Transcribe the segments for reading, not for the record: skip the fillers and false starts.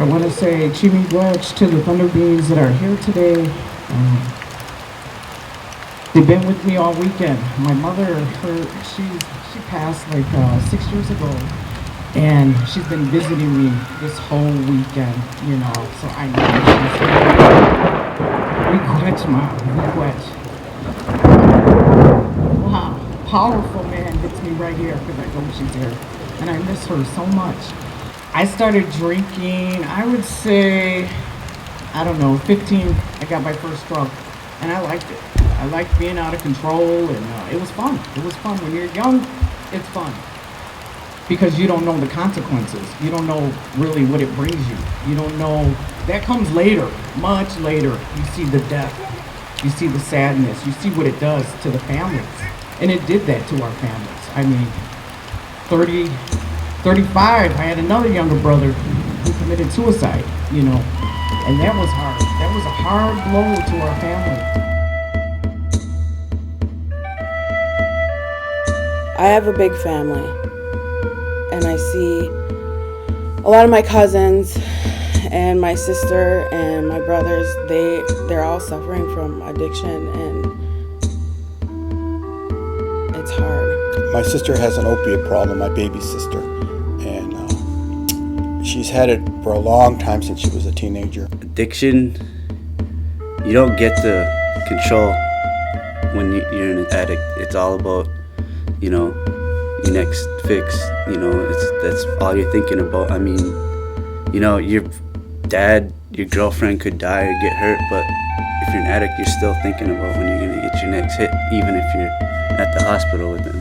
I want to say Chimi Wedge to the Thunder Beans that are here today. They've been with me all weekend. My mother, she passed like 6 years ago, and she's been visiting me this whole weekend. So I know she's here. Regret. Wow, powerful man hits me right here because I know she's here, and I miss her so much. I started drinking, I would say, I don't know, 15, I got my first drug, and I liked it. I liked being out of control, and it was fun. It was fun. When you're young, it's fun. Because you don't know the consequences. You don't know really what it brings you. You don't know, that comes later, much later. You see the death. You see the sadness. You see what it does to the families. And it did that to our families. I mean, 35, I had another younger brother who committed suicide, and that was hard. That was a hard blow to our family. I have a big family, and I see a lot of my cousins and my sister and my brothers, they're all suffering from addiction, and it's hard. My sister has an opiate problem, my baby sister, and she's had it for a long time since she was a teenager. Addiction, you don't get to control when you're an addict. It's all about, your next fix. That's all you're thinking about. I mean, your dad, your girlfriend could die or get hurt, but if you're an addict, you're still thinking about when you're gonna get your next hit, even if you're at the hospital with them.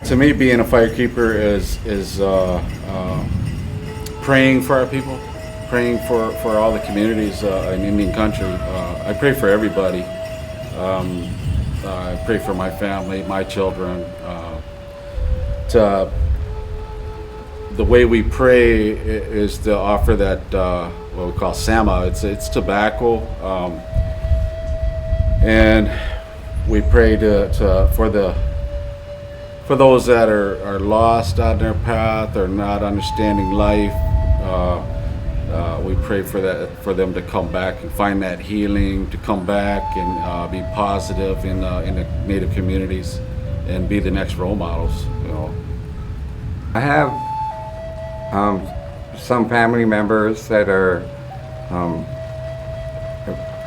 To me, being a firekeeper is praying for our people, praying for all the communities in Indian country. I pray for everybody. I pray for my family, my children. The way we pray is to offer that what we call sama. It's tobacco, and we pray for those that are lost on their path or not understanding life. We pray for them to come back and find that healing, to come back and be positive in the Native communities and be the next role models. I have some family members that are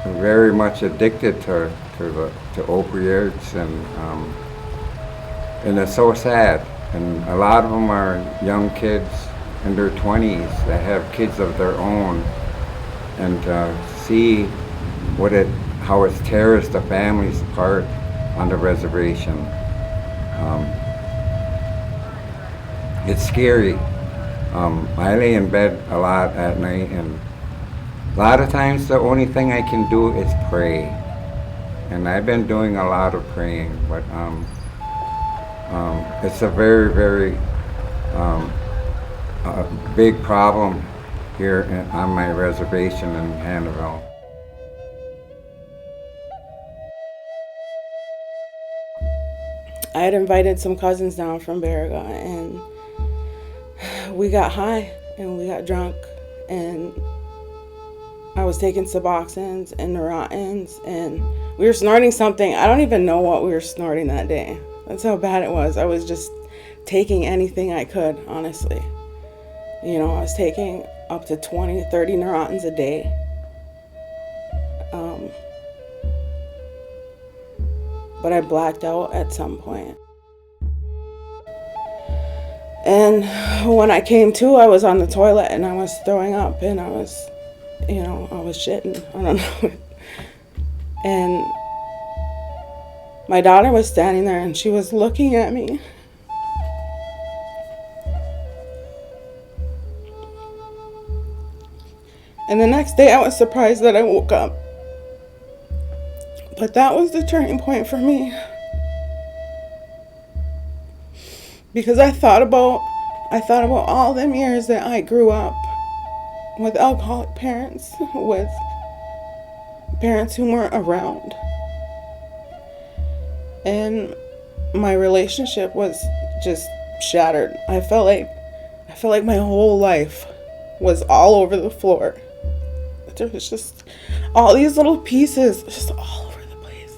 very much addicted to opioids, and it's so sad. And a lot of them are young kids in their 20s that have kids of their own, and see how it tears the families apart on the reservation. It's scary. I lay in bed a lot at night, and a lot of times the only thing I can do is pray. And I've been doing a lot of praying, but it's a very, very big problem here on my reservation in Hannahville. I had invited some cousins down from Baraga, and we got high and we got drunk, and I was taking Suboxones and Neurotins, and we were snorting something. I don't even know what we were snorting that day. That's how bad it was. I was just taking anything I could, honestly. I was taking up to 20, 30 Neurotins a day. But I blacked out at some point. And when I came to, I was on the toilet and I was throwing up and I was shitting. I don't know. And my daughter was standing there and she was looking at me. And the next day I was surprised that I woke up. But that was the turning point for me. Because I thought about all them years that I grew up with alcoholic parents, with parents who weren't around. And my relationship was just shattered. I felt like my whole life was all over the floor. There was just all these little pieces just all over the place.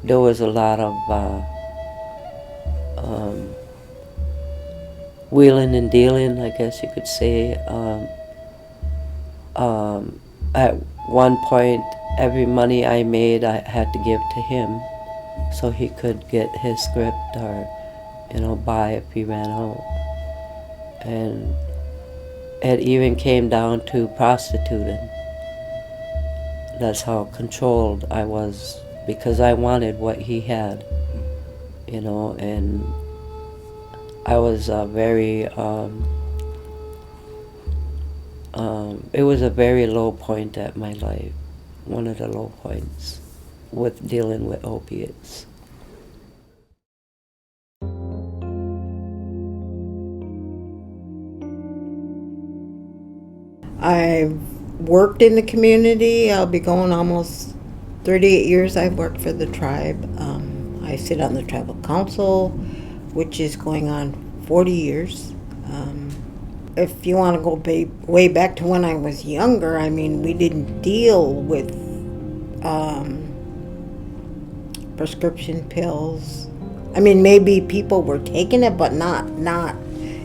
There was a lot of wheeling and dealing, I guess you could say. At one point, every money I made, I had to give to him so he could get his script or, buy if he ran out. And it even came down to prostituting. That's how controlled I was, because I wanted what he had, and I was it was a very low point at my life, one of the low points with dealing with opiates. I've worked in the community. I'll be going almost 38 years I've worked for the tribe. I sit on the tribal council, which is going on 40 years. If you want to go way back to when I was younger, I mean, we didn't deal with prescription pills. I mean, maybe people were taking it, but not.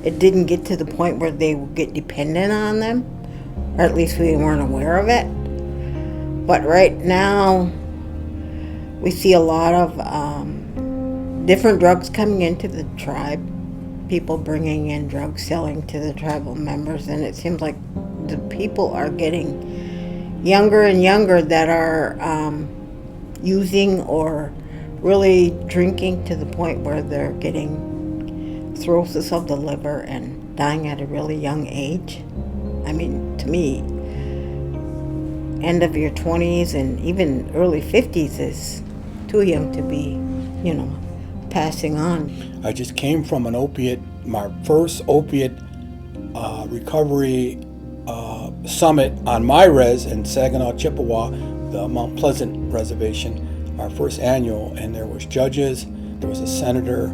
It didn't get to the point where they would get dependent on them, or at least we weren't aware of it. But right now, we see a lot of different drugs coming into the tribe. People bringing in drugs, selling to the tribal members, and it seems like the people are getting younger and younger that are using or really drinking to the point where they're getting cirrhosis of the liver and dying at a really young age. I mean, to me, end of your 20s and even early 50s is too young to be, passing on. I just came from my first opiate recovery summit on my res in Saginaw, Chippewa, the Mount Pleasant Reservation, our first annual, and there was judges, there was a senator,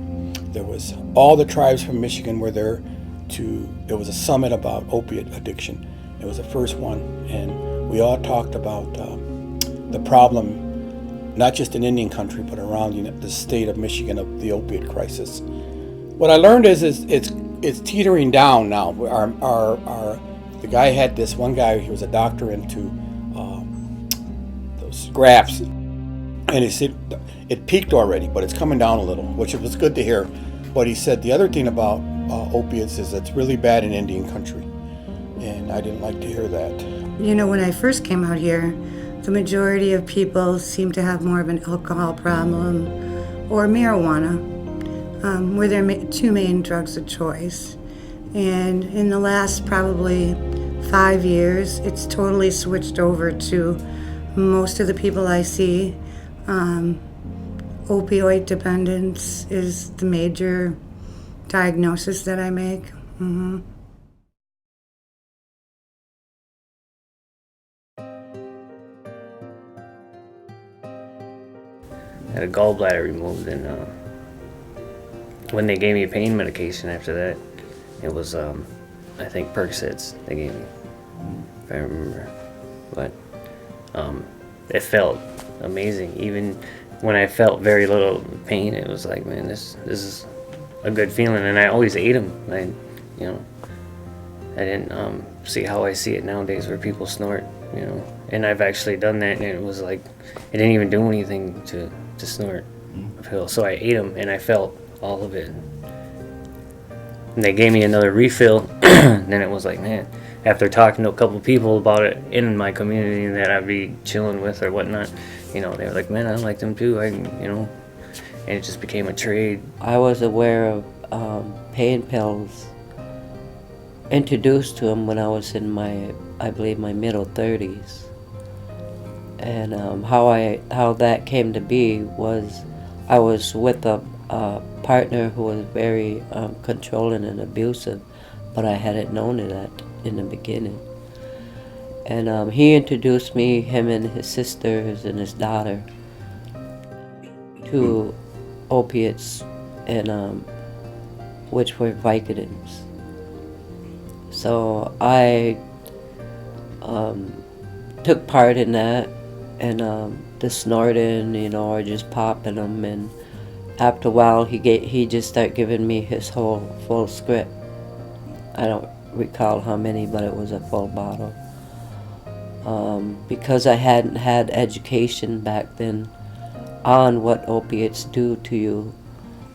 there was all the tribes from Michigan were there it was a summit about opiate addiction. It was the first one, and we all talked about the problem, not just in Indian country, but around the state of Michigan of the opiate crisis. What I learned is it's teetering down now. The guy had this one guy, he was a doctor into those scraps, and he said it peaked already, but it's coming down a little, which was good to hear. But he said the other thing about opiates is it's really bad in Indian country, and I didn't like to hear that. When I first came out here, the majority of people seemed to have more of an alcohol problem or marijuana, were their two main drugs of choice. And in the last probably 5 years, it's totally switched over to most of the people I see. Opioid dependence is the major diagnosis that I make. Mm-hmm. I had a gallbladder removed, and when they gave me pain medication after that, it was, I think, Percocets they gave me, if I remember. But it felt amazing. Even when I felt very little pain, it was like, man, this is a good feeling. And I always ate them. I didn't see how I see it nowadays where people snort, And I've actually done that, and it was like, it didn't even do anything to snort a pill. So I ate them, and I felt all of it. And they gave me another refill. Then it was like, man, after talking to a couple people about it in my community that I'd be chilling with or whatnot, they were like, man, I like them too. And it just became a trade. I was aware of pain pills, introduced to them when I was in I believe my middle 30s. And how that came to be was I was with a partner who was very controlling and abusive, but I hadn't known that in the beginning. And he introduced me, him and his sisters and his daughter, to opiates, and which were Vicodins. So I took part in that, and the snorting, or just popping them. And after a while, he just started giving me his whole full script. I don't recall how many, but it was a full bottle. Because I hadn't had education back then on what opiates do to you,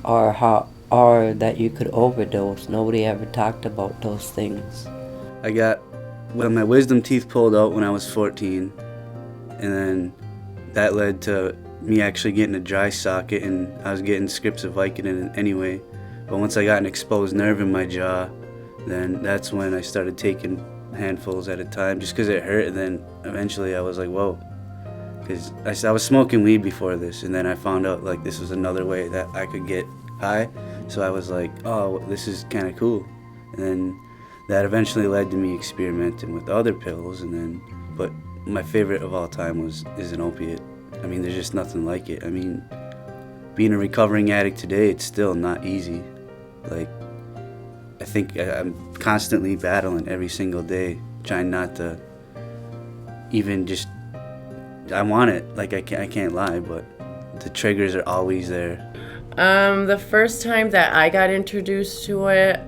or that you could overdose. Nobody ever talked about those things. I got my wisdom teeth pulled out when I was 14, and then that led to me actually getting a dry socket, and I was getting scripts of Vicodin anyway. But once I got an exposed nerve in my jaw, then that's when I started taking handfuls at a time just because it hurt. And then eventually I was like, whoa, because I was smoking weed before this, and then I found out like this was another way that I could get high. So I was like, oh, this is kind of cool. And then that eventually led to me experimenting with other pills, but my favorite of all time is an opiate. I mean, there's just nothing like it. I mean, being a recovering addict today, it's still not easy. Like, I think I'm constantly battling every single day, trying not to even just, I want it, like I can't lie, but the triggers are always there. The first time that I got introduced to it,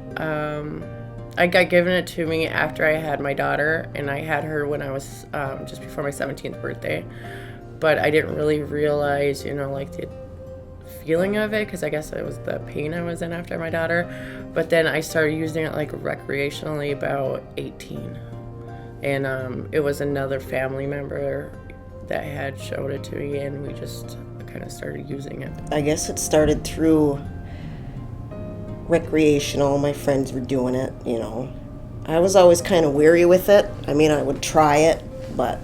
I got given it to me after I had my daughter, and I had her when I was just before my 17th birthday. But I didn't really realize, like the feeling of it, because I guess it was the pain I was in after my daughter. But then I started using it like recreationally about 18. And it was another family member that had showed it to me, and we just kind of started using it. I guess it started through recreational. My friends were doing it, I was always kind of weary with it. I mean, I would try it, but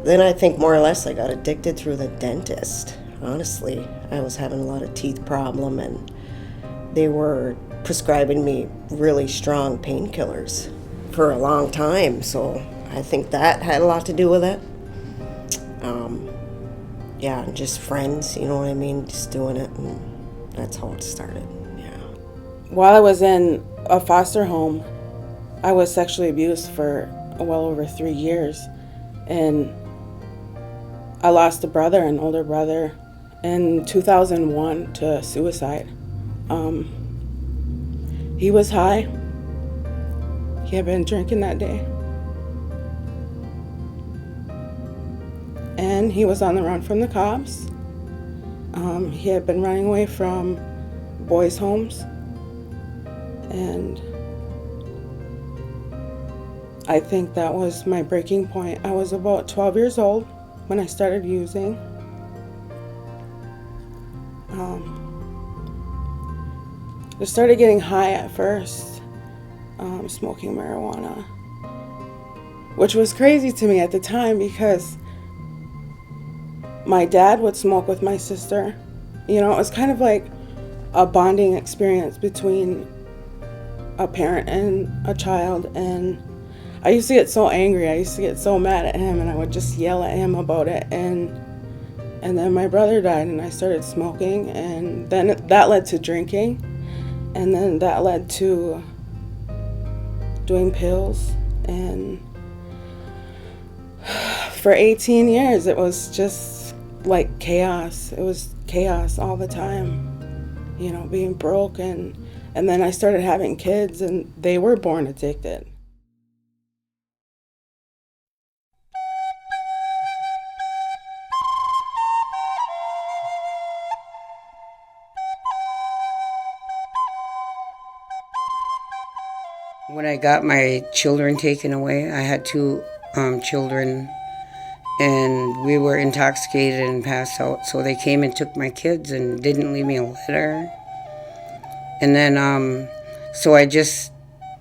then I think more or less I got addicted through the dentist. Honestly, I was having a lot of teeth problem, and they were prescribing me really strong painkillers for a long time, so I think that had a lot to do with it. Yeah, just friends, you know what I mean, just doing it, and that's how it started. Yeah. While I was in a foster home, I was sexually abused for well over 3 years, and I lost an older brother, in 2001 to suicide. He was high. He had been drinking that day. And he was on the run from the cops. He had been running away from boys' homes. And I think that was my breaking point. I was about 12 years old when I started using. I started getting high at first, smoking marijuana, which was crazy to me at the time because my dad would smoke with my sister. It was kind of like a bonding experience between a parent and a child, and I used to get so angry. I used to get so mad at him, and I would just yell at him about it. And then my brother died, and I started smoking, and then that led to drinking, and then that led to doing pills. And for 18 years, it was just like chaos. It was chaos all the time, being broke. And then I started having kids, and they were born addicted. When I got my children taken away, I had two children, and we were intoxicated and passed out. So they came and took my kids and didn't leave me a letter. And then, so I just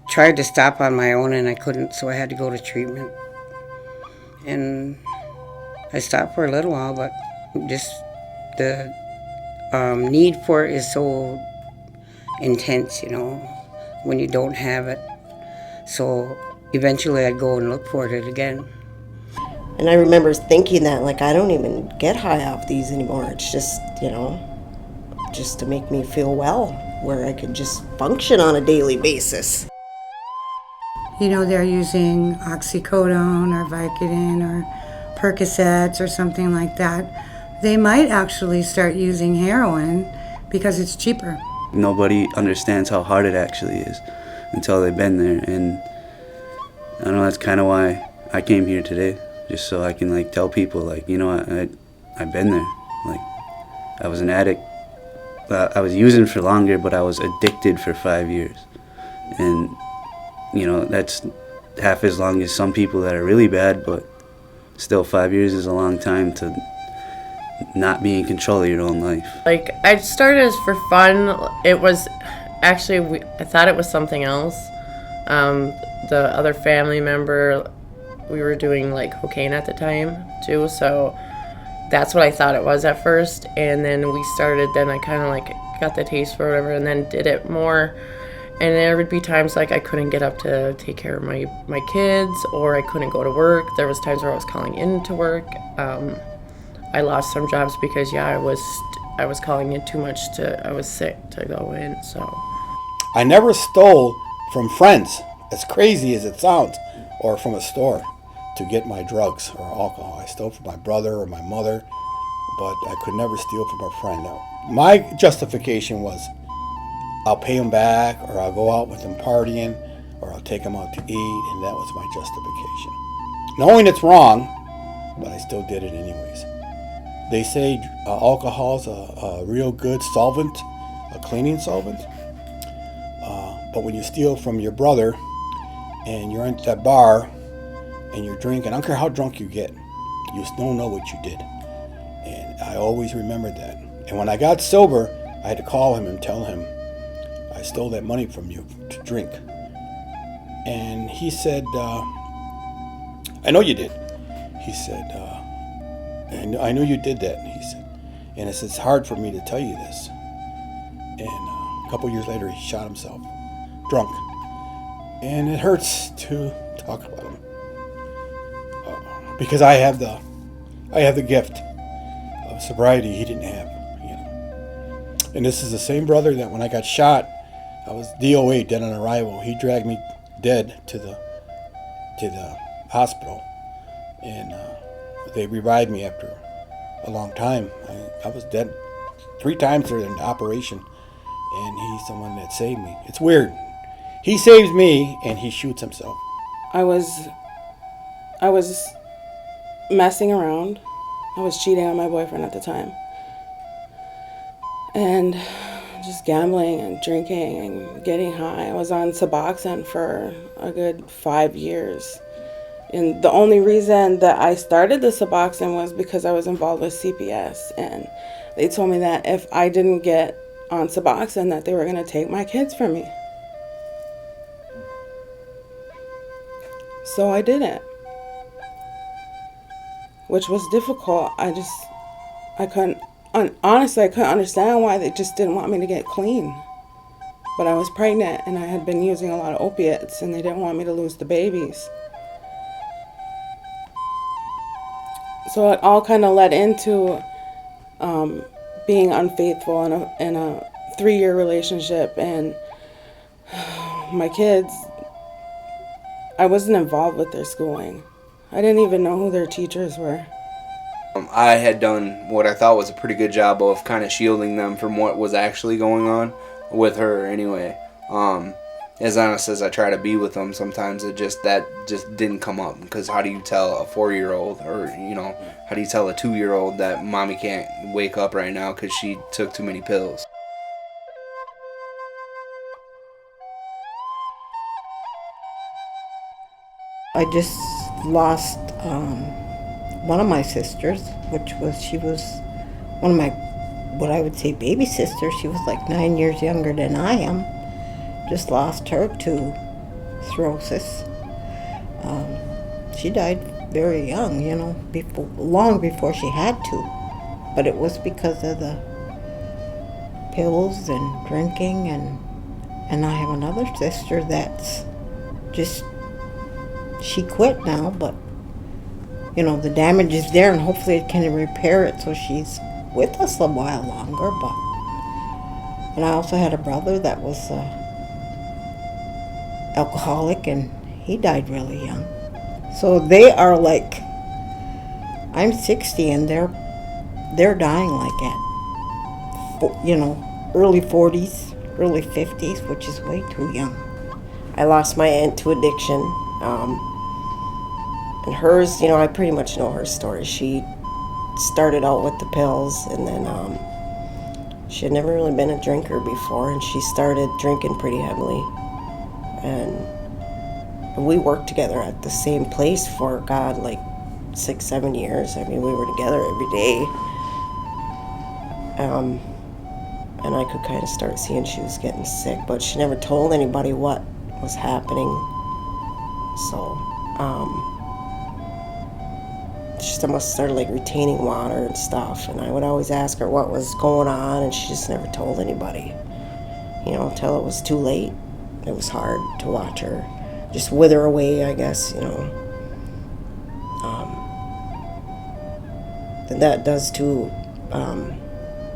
tried to stop on my own, and I couldn't, so I had to go to treatment. And I stopped for a little while, but just the need for it is so intense, you know, when you don't have it. So eventually I'd go and look for it again. And I remember thinking that, like, I don't even get high off these anymore. It's just, you know, just to make me feel well, where I could just function on a daily basis. You know, they're using oxycodone or Vicodin or Percocets or something like that. They might actually start using heroin because it's cheaper. Nobody understands how hard it actually is until they've been there, and I don't know, that's kind of why I came here today, just so I can like tell people, like, you know, I've been there. Like, I was an addict. I was using for longer, but I was addicted for 5 years, and you know, that's half as long as some people that are really bad, but still 5 years is a long time to not be in control of your own life. Like, I started as for fun. It was actually, I thought it was something else. The other family member, we were doing like cocaine at the time too, so that's what I thought it was at first. And then we started, then I kind of like got the taste for whatever, and then did it more. And there would be times like I couldn't get up to take care of my kids, or I couldn't go to work. There was times where I was calling in to work. I lost some jobs because I was calling in too much I was sick to go in. So I never stole from friends, as crazy as it sounds, or from a store to get my drugs or alcohol. I stole from my brother or my mother, but I could never steal from a friend. Now, my justification was, I'll pay them back, or I'll go out with them partying, or I'll take them out to eat, and that was my justification. Knowing it's wrong, but I still did it anyways. They say alcohol's a real good solvent, a cleaning solvent. But when you steal from your brother, and you're at that bar, and you're drinking, I don't care how drunk you get, you don't know what you did. And I always remembered that. And when I got sober, I had to call him and tell him, I stole that money from you to drink. And he said, I know you did. He said, I know you did that. He said, and it's hard for me to tell you this. And a couple years later, he shot himself, drunk. And it hurts to talk about him, because I have the gift of sobriety he didn't have. You know. And this is the same brother that when I got shot, I was DOA, dead on arrival. He dragged me dead to the hospital, and they revived me after a long time. I was dead 3 times during the operation, and he's the one that saved me. It's weird. He saves me, and he shoots himself. I was messing around. I was cheating on my boyfriend at the time. And just gambling and drinking and getting high. I was on Suboxone for a good 5 years. And the only reason that I started the Suboxone was because I was involved with CPS. And they told me that if I didn't get on Suboxone, that they were going to take my kids from me. So I did it, which was difficult. Honestly, I couldn't understand why they just didn't want me to get clean. But I was pregnant, and I had been using a lot of opiates, and they didn't want me to lose the babies. So it all kind of led into being unfaithful in a 3-year relationship, and my kids, I wasn't involved with their schooling. I didn't even know who their teachers were. I had done what I thought was a pretty good job of kind of shielding them from what was actually going on with her anyway. As honest as I try to be with them, sometimes that just didn't come up, because how do you tell a 4-year-old, or how do you tell a 2-year-old that mommy can't wake up right now because she took too many pills? I just lost one of my sisters, she was one of my, what I would say, baby sisters. She was like 9 years younger than I am. Just lost her to cirrhosis. She died very young, long before she had to. But it was because of the pills and drinking, and I have another sister that's just, she quit now, but the damage is there, and hopefully it can repair it so she's with us a while longer. And I also had a brother that was alcoholic, and he died really young. So they are like, I'm 60 and they're dying like at early 40s, early 50s, which is way too young. I lost my aunt to addiction. And hers, I pretty much know her story. She started out with the pills, and then she had never really been a drinker before, and she started drinking pretty heavily. And we worked together at the same place for, God, like 6-7 years. I mean, we were together every day. And I could kind of start seeing she was getting sick, but she never told anybody what was happening. So, she must have started like retaining water and stuff, and I would always ask her what was going on, and she just never told anybody, until it was too late. It was hard to watch her just wither away, I guess, And that does too.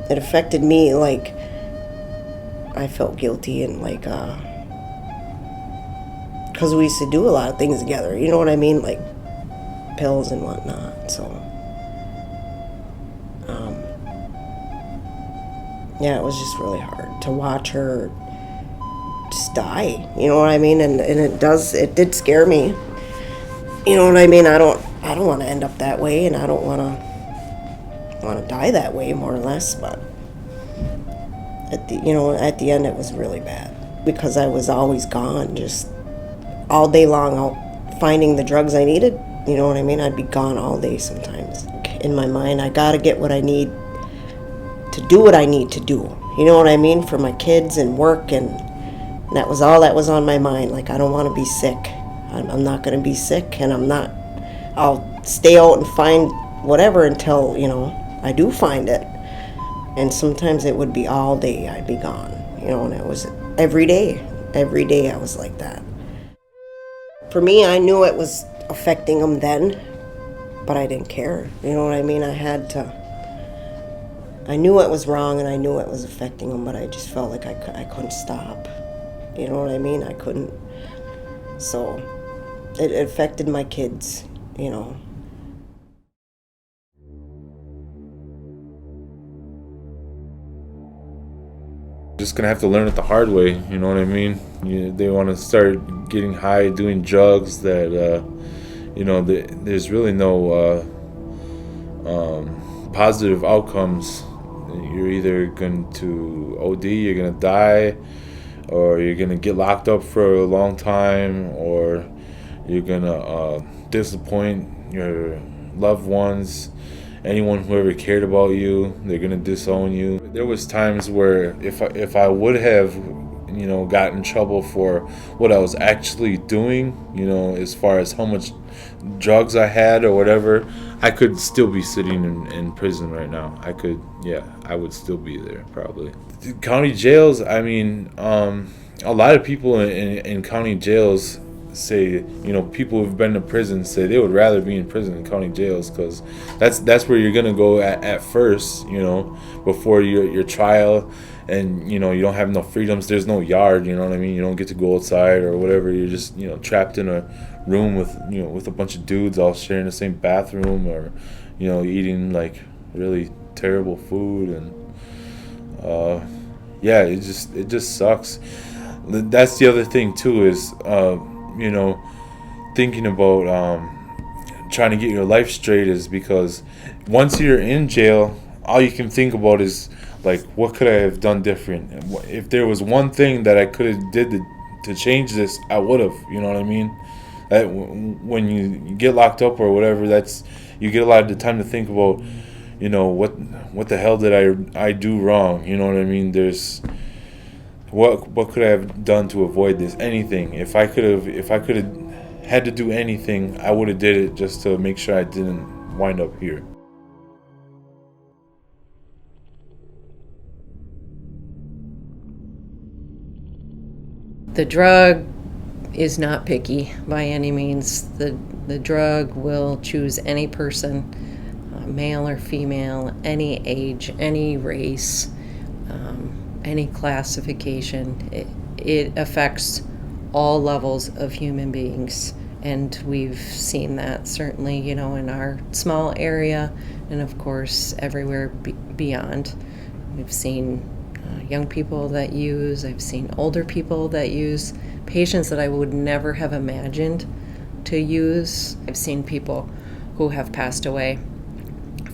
It affected me, like, I felt guilty, and like, because we used to do a lot of things together, you know what I mean, like pills and whatnot. So yeah, it was just really hard to watch her just die, you know what I mean, and it did scare me, you know what I mean. I don't want to end up that way, and I don't want to die that way, more or less. But at the end it was really bad, because I was always gone, just all day long, out finding the drugs I needed. You know what I mean? I'd be gone all day sometimes. In my mind, I gotta get what I need to do what I need to do. You know what I mean? For my kids and work, and that was all that was on my mind. Like, I don't want to be sick. I'm not gonna be sick, and I'll stay out and find whatever until, I do find it. And sometimes it would be all day I'd be gone, and it was every day. Every day I was like that. For me, I knew it was affecting them then, but I didn't care. You know what I mean? I knew it was wrong, and I knew it was affecting them, but I just felt like I couldn't stop. You know what I mean? I couldn't. So it affected my kids, Just gonna have to learn it the hard way, you know what I mean? They want to start getting high, doing drugs that, there's really no positive outcomes. You're either going to OD, you're gonna die, or you're gonna get locked up for a long time, or you're gonna disappoint your loved ones. Anyone who ever cared about you, they're gonna disown you. There was times where if I would have, got in trouble for what I was actually doing, as far as how much drugs I had or whatever, I could still be sitting in prison right now. I would still be there probably. The county jails, I mean, a lot of people in county jails say, people who've been to prison say they would rather be in prison than county jails, because that's where you're gonna go at first, before your trial, and you don't have no freedoms. There's no yard, you know what I mean. You don't get to go outside or whatever. You're just trapped in a room with a bunch of dudes all sharing the same bathroom, or eating like really terrible food, and it just sucks. That's the other thing too, is thinking about trying to get your life straight, is because once you're in jail, all you can think about is like, what could I have done different? If there was one thing that I could have did to change this, I would have. You know what I mean? when you get locked up or whatever, you get a lot of the time to think about, what the hell did I do wrong? You know what I mean? There's what could I have done to avoid this? Anything. If I could have had to do anything, I would have did it just to make sure I didn't wind up here. The drug is not picky by any means. The drug will choose any person, male or female, any age, any race, any classification. It affects all levels of human beings, and we've seen that certainly, in our small area, and of course everywhere beyond. We've seen young people that use, I've seen older people that use, patients that I would never have imagined to use. I've seen people who have passed away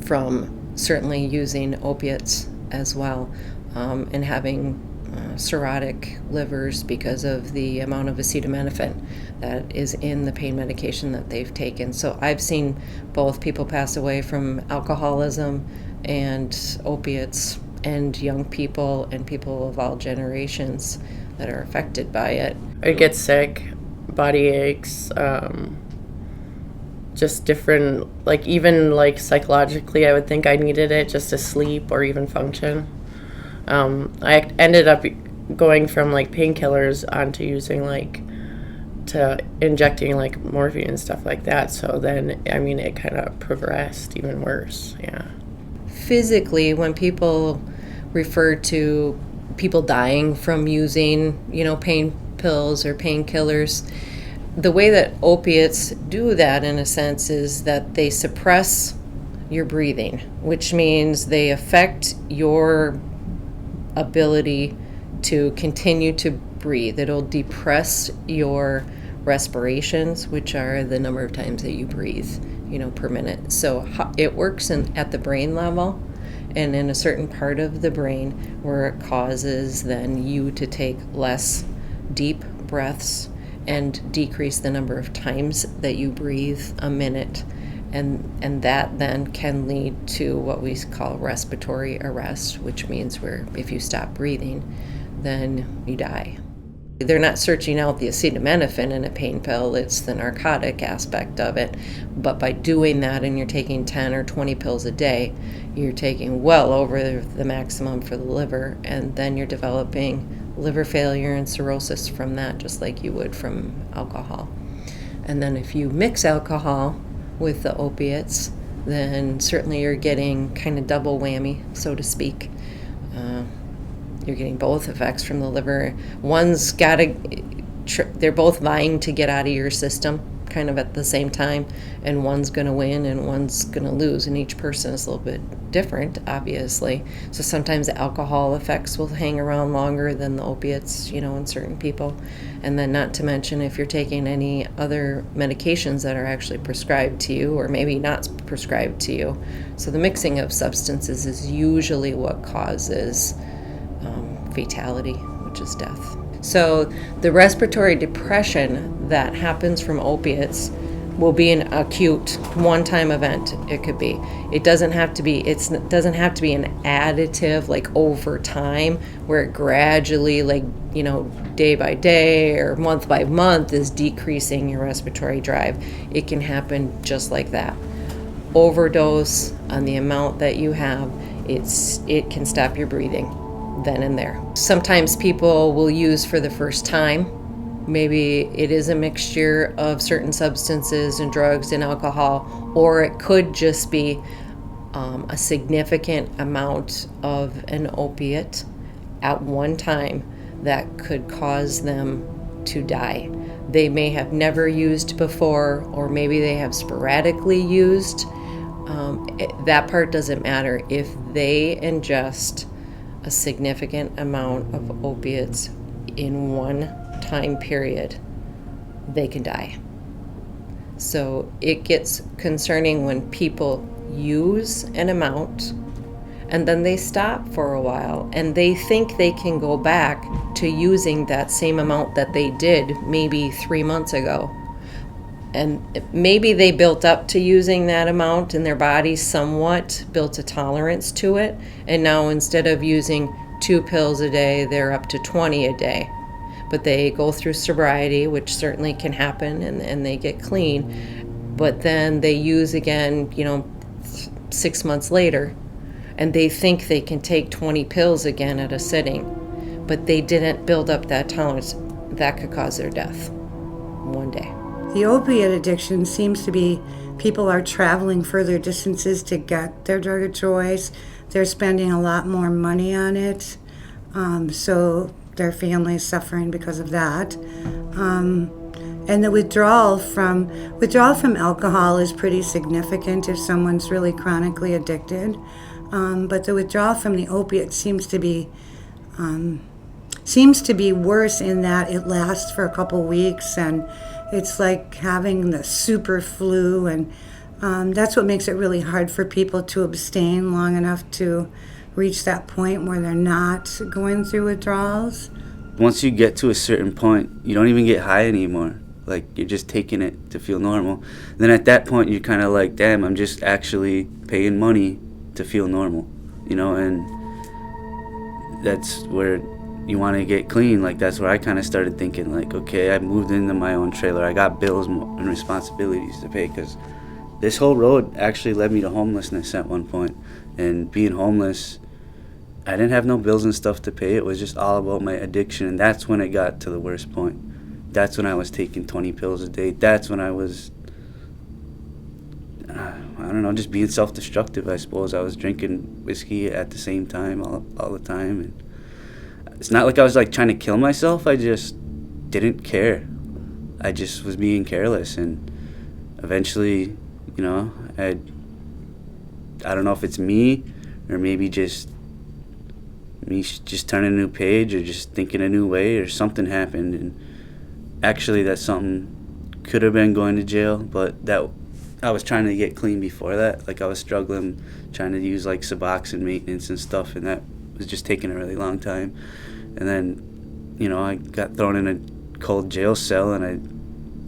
from certainly using opiates as well, and having cirrhotic livers because of the amount of acetaminophen that is in the pain medication that they've taken. So I've seen both people pass away from alcoholism and opiates, and young people and people of all generations that are affected by it. I get sick, body aches, just different, even psychologically, I would think I needed it just to sleep or even function. I ended up going from painkillers onto using to injecting morphine and stuff like that. So then, it kind of progressed even worse. Yeah. Physically, when people refer to people dying from using, pain pills or painkillers, the way that opiates do that, in a sense, is that they suppress your breathing, which means they affect your ability to continue to breathe. It'll depress your respirations, which are the number of times that you breathe, per minute. So it works at the brain level, and in a certain part of the brain where it causes then you to take less deep breaths and decrease the number of times that you breathe a minute. And that then can lead to what we call respiratory arrest, which means where if you stop breathing, then you die. They're not searching out the acetaminophen in a pain pill, it's the narcotic aspect of it. But by doing that, and you're taking 10 or 20 pills a day, you're taking well over the maximum for the liver, and then you're developing liver failure and cirrhosis from that, just like you would from alcohol. And then if you mix alcohol with the opiates, then certainly you're getting kind of double whammy, so to speak. You're getting both effects from the liver. They're both vying to get out of your system kind of at the same time, and one's going to win and one's going to lose, and each person is a little bit different, obviously. So sometimes the alcohol effects will hang around longer than the opiates, in certain people. And then not to mention if you're taking any other medications that are actually prescribed to you or maybe not prescribed to you. So the mixing of substances is usually what causes fatality, which is death. So the respiratory depression that happens from opiates will be an acute one-time event. It could be. It doesn't have to be. It doesn't have to be an additive, over time, where it gradually, day by day or month by month is decreasing your respiratory drive. It can happen just like that. Overdose on the amount that you have, it can stop your breathing then and there. Sometimes people will use for the first time. Maybe it is a mixture of certain substances and drugs and alcohol, or it could just be a significant amount of an opiate at one time that could cause them to die. They may have never used before, or maybe they have sporadically used. That part doesn't matter. If they ingest a significant amount of opiates in one time period, they can die. So it gets concerning when people use an amount and then they stop for a while and they think they can go back to using that same amount that they did maybe 3 months ago. And maybe they built up to using that amount and their body somewhat built a tolerance to it. And now instead of using 2 pills a day, they're up to 20 a day. But they go through sobriety, which certainly can happen, and they get clean. But then they use again, 6 months later, and they think they can take 20 pills again at a sitting. But they didn't build up that tolerance. That could cause their death one day. The opiate addiction seems to be people are traveling further distances to get their drug of choice. They're spending a lot more money on it, so their family is suffering because of that. And the withdrawal from alcohol is pretty significant if someone's really chronically addicted. But the withdrawal from the opiate seems to be worse in that it lasts for a couple weeks, and it's like having the super flu, and that's what makes it really hard for people to abstain long enough to reach that point where they're not going through withdrawals. Once you get to a certain point, you don't even get high anymore. Like, you're just taking it to feel normal. Then at that point, you're kind of like, damn, I'm just actually paying money to feel normal, and that's where you want to get clean. Like, that's where I kind of started thinking, like, okay, I moved into my own trailer. I got bills and responsibilities to pay, because this whole road actually led me to homelessness at one point. And being homeless, I didn't have no bills and stuff to pay. It was just all about my addiction, and that's when it got to the worst point. That's when I was taking 20 pills a day. That's when I was, just being self-destructive, I suppose. I was drinking whiskey at the same time all the time, and it's not like I was like trying to kill myself. I just didn't care. I just was being careless, and eventually, I don't know if it's me or maybe just me just turning a new page or just thinking a new way, or something happened. And actually, that something could have been going to jail, but that I was trying to get clean before that. Like, I was struggling trying to use like Suboxone maintenance and stuff, and that was just taking a really long time. And then, I got thrown in a cold jail cell, and I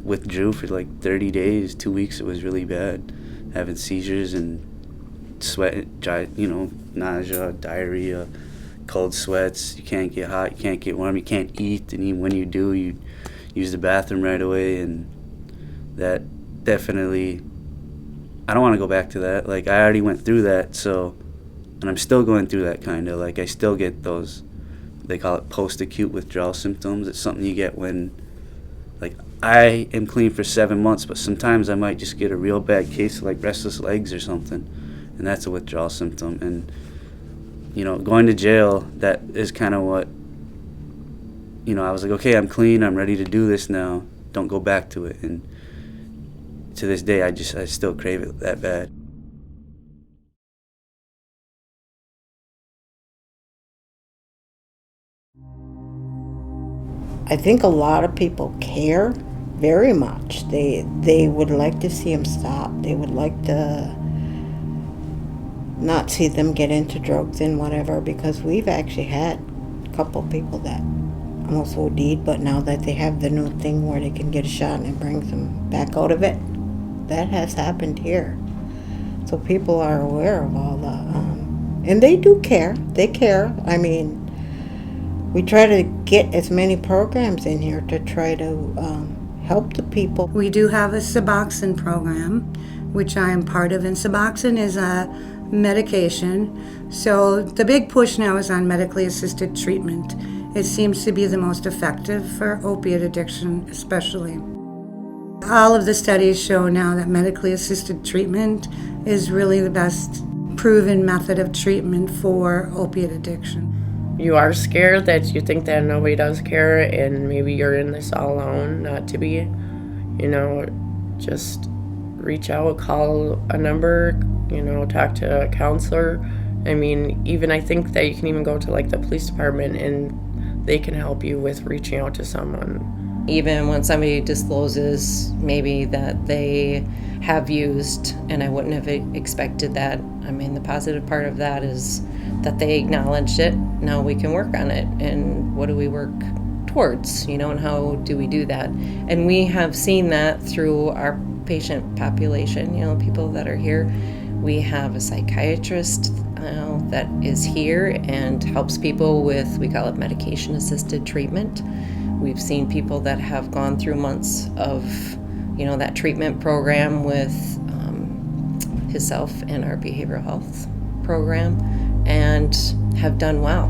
withdrew for like 30 days, 2 weeks. It was really bad, having seizures and sweat, nausea, diarrhea, cold sweats. You can't get hot, you can't get warm, you can't eat, and even when you do, you use the bathroom right away. And that definitely, I don't want to go back to that. Like, I already went through that, and I'm still going through that kind of. Like, I still get those, they call it post-acute withdrawal symptoms. It's something you get when, like, I am clean for 7 months, but sometimes I might just get a real bad case of like restless legs or something, and that's a withdrawal symptom. And going to jail, that is kind of what, I was like, okay, I'm clean, I'm ready to do this now, don't go back to it. And to this day, I still crave it that bad. I think a lot of people care very much. They would like to see them stop. They would like to not see them get into drugs and whatever, because we've actually had a couple people that almost OD'd, but now that they have the new thing where they can get a shot and it brings them back out of it, that has happened here. So people are aware of all the, and they do care. They care. I mean, we try to get as many programs in here to try to help the people. We do have a Suboxone program, which I am part of, and Suboxone is a medication. So the big push now is on medically assisted treatment. It seems to be the most effective for opiate addiction, especially. All of the studies show now that medically assisted treatment is really the best proven method of treatment for opiate addiction. You are scared that you think that nobody does care, and maybe you're in this all alone. Not to be, just reach out, call a number, talk to a counselor. I mean, even I think that you can even go to like the police department and they can help you with reaching out to someone. Even when somebody discloses maybe that they have used, and I wouldn't have expected that. I mean, the positive part of that is that they acknowledged it. Now we can work on it. And what do we work towards, and how do we do that? And we have seen that through our patient population, people that are here. We have a psychiatrist that is here and helps people with, we call it medication-assisted treatment. We've seen people that have gone through months of, that treatment program with himself and our behavioral health program, and have done well,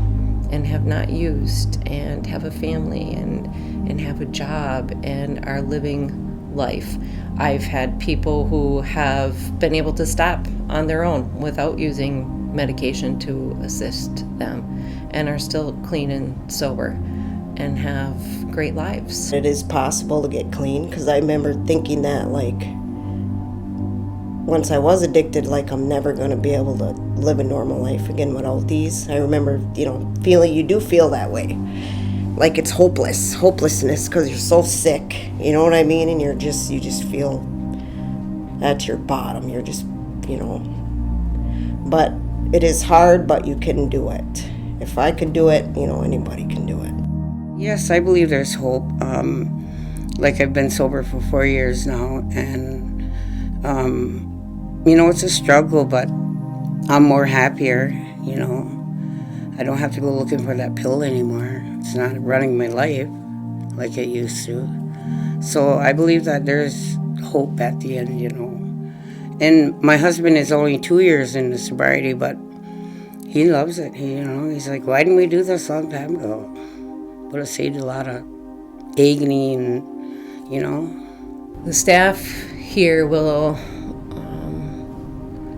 and have not used, and have a family, and have a job, and are living life. I've had people who have been able to stop on their own without using medication to assist them, and are still clean and sober, and have great lives. It is possible to get clean, because I remember thinking that, once I was addicted, I'm never going to be able to live a normal life again without these. I remember, you do feel that way. Like it's hopelessness, because you're so sick, you know what I mean? And you just feel at your bottom. You're just, but it is hard, but you can do it. If I could do it, anybody can do it. Yes, I believe there's hope. I've been sober for 4 years now, and it's a struggle, but I'm more happier, I don't have to go looking for that pill anymore. It's not running my life like it used to. So I believe that there's hope at the end, And my husband is only 2 years into sobriety, but he loves it. He's like, why didn't we do this a long time ago? Would have saved a lot of agony and, The staff here will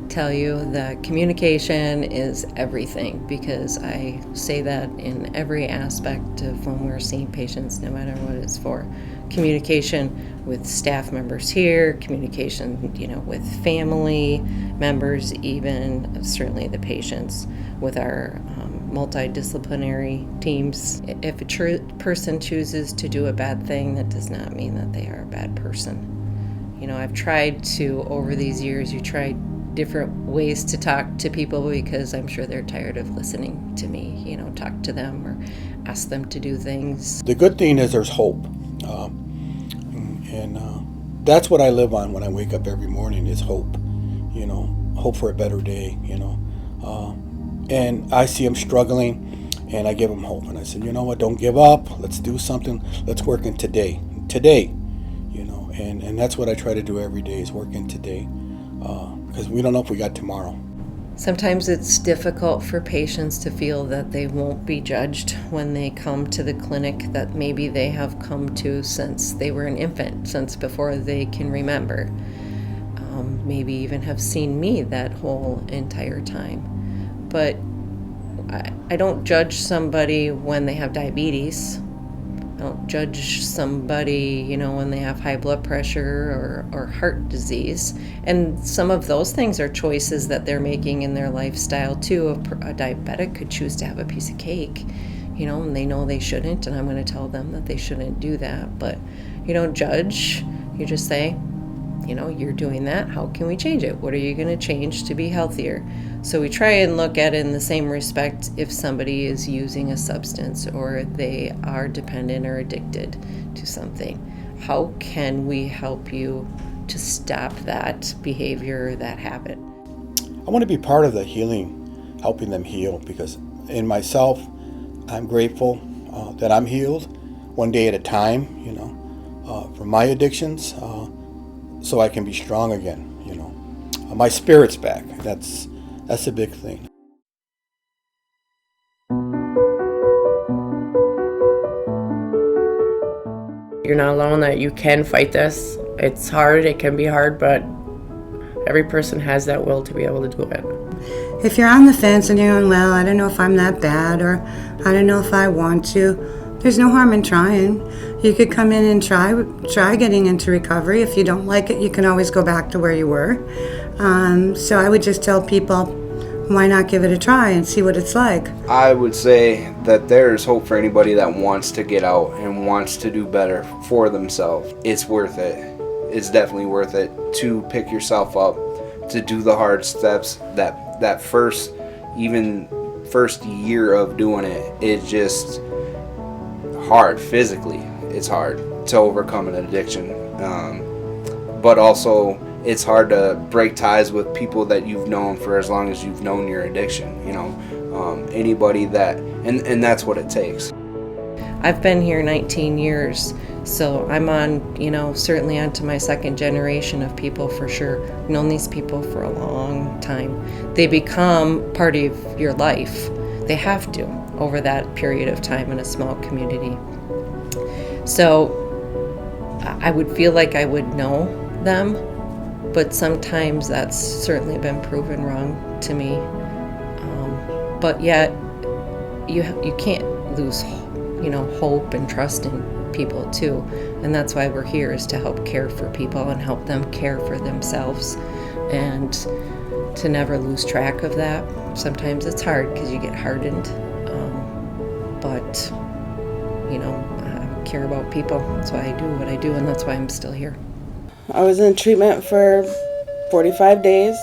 tell you that communication is everything, because I say that in every aspect of when we're seeing patients, no matter what it's for. Communication with staff members here, communication, with family members, even certainly the patients, with our multidisciplinary teams. If a person chooses to do a bad thing, that does not mean that they are a bad person. I've tried to, over these years, you try different ways to talk to people, because I'm sure they're tired of listening to me, talk to them or ask them to do things. The good thing is there's hope. And that's what I live on when I wake up every morning is hope, hope for a better day, and I see them struggling, and I give them hope. And I said, you know what, don't give up. Let's do something. Let's work in today, and that's what I try to do every day is work in today, because we don't know if we got tomorrow. Sometimes it's difficult for patients to feel that they won't be judged when they come to the clinic that maybe they have come to since they were an infant, since before they can remember. Maybe even have seen me that whole entire time. But I don't judge somebody when they have diabetes. I don't judge somebody, when they have high blood pressure or heart disease. And some of those things are choices that they're making in their lifestyle too. A diabetic could choose to have a piece of cake, and they know they shouldn't, and I'm going to tell them that they shouldn't do that. But you don't judge. You just say, you're doing that. How can we change it? What are you going to change to be healthier? So we try and look at it in the same respect if somebody is using a substance or they are dependent or addicted to something. How can we help you to stop that behavior, that habit? I want to be part of the healing, helping them heal, because in myself, I'm grateful that I'm healed one day at a time, from my addictions, so I can be strong again, my spirit's back. That's a big thing. You're not alone, that you can fight this. It's hard, it can be hard, but every person has that will to be able to do it. If you're on the fence and you're going, well, I don't know if I'm that bad, or I don't know if I want to, there's no harm in trying. You could come in and try getting into recovery. If you don't like it, you can always go back to where you were. So I would just tell people, why not give it a try and see what it's like? I would say that there's hope for anybody that wants to get out and wants to do better for themselves. It's worth it. It's definitely worth it to pick yourself up, to do the hard steps. That first year of doing it, it's just hard physically. It's hard to overcome an addiction, but also it's hard to break ties with people that you've known for as long as you've known your addiction. You know, anybody that, and that's what it takes. I've been here 19 years, so I'm on, you know, certainly onto my second generation of people for sure. I've known these people for a long time. They become part of your life. They have to over that period of time in a small community. So I would feel like I would know them, but sometimes that's certainly been proven wrong to me. But yet, you can't lose, you know, hope and trust in people too, and that's why we're here, is to help care for people and help them care for themselves, and to never lose track of that. Sometimes it's hard because you get hardened, but you know, I care about people. That's why I do what I do, and that's why I'm still here. I was in treatment for 45 days,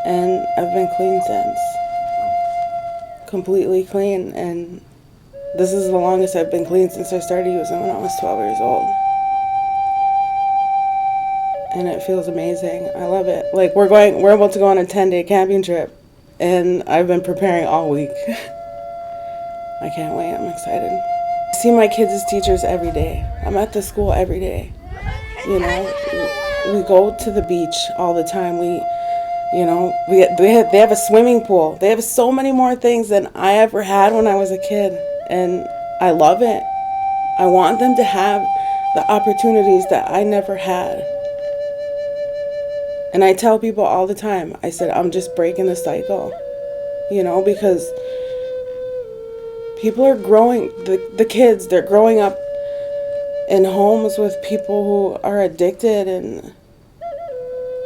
and I've been clean since. Completely clean, and this is the longest I've been clean since I started using when I was 12 years old. And it feels amazing. I love it. Like, we're able to go on a 10-day camping trip, and I've been preparing all week. I can't wait. I'm excited. I see my kids as teachers every day. I'm at the school every day. You know, we go to the beach all the time. They have a swimming pool. They have so many more things than I ever had when I was a kid, and I love it. I want them to have the opportunities that I never had. And I tell people all the time, I said, I'm just breaking the cycle, you know, because people are growing, the kids, they're growing up in homes with people who are addicted, and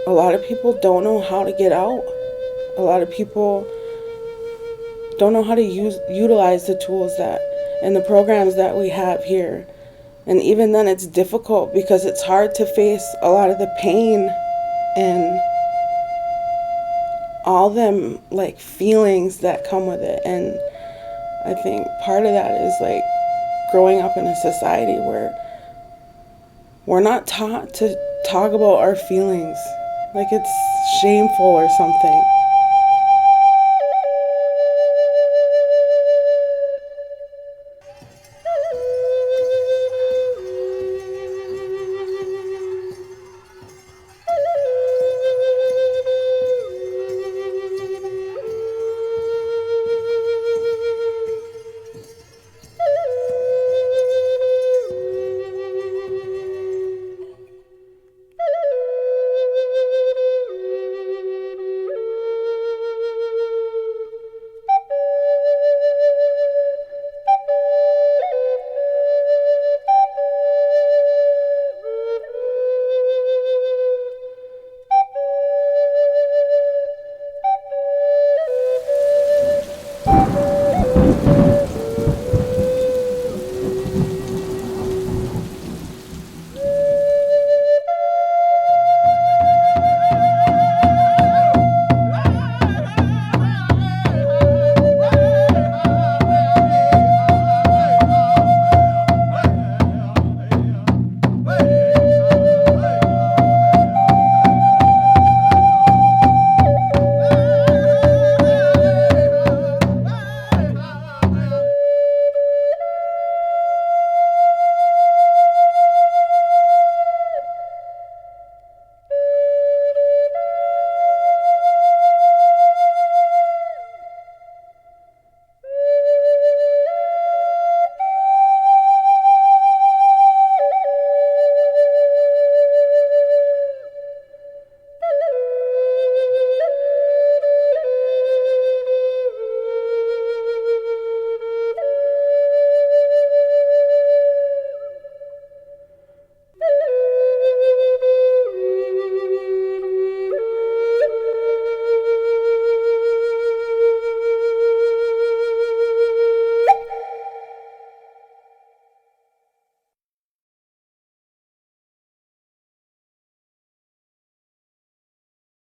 a lot of people don't know how to get out. A lot of people don't know how to utilize the tools that and the programs that we have here. And even then it's difficult because it's hard to face a lot of the pain and all them like feelings that come with it. And I think part of that is like growing up in a society where we're not taught to talk about our feelings. Like it's shameful or something.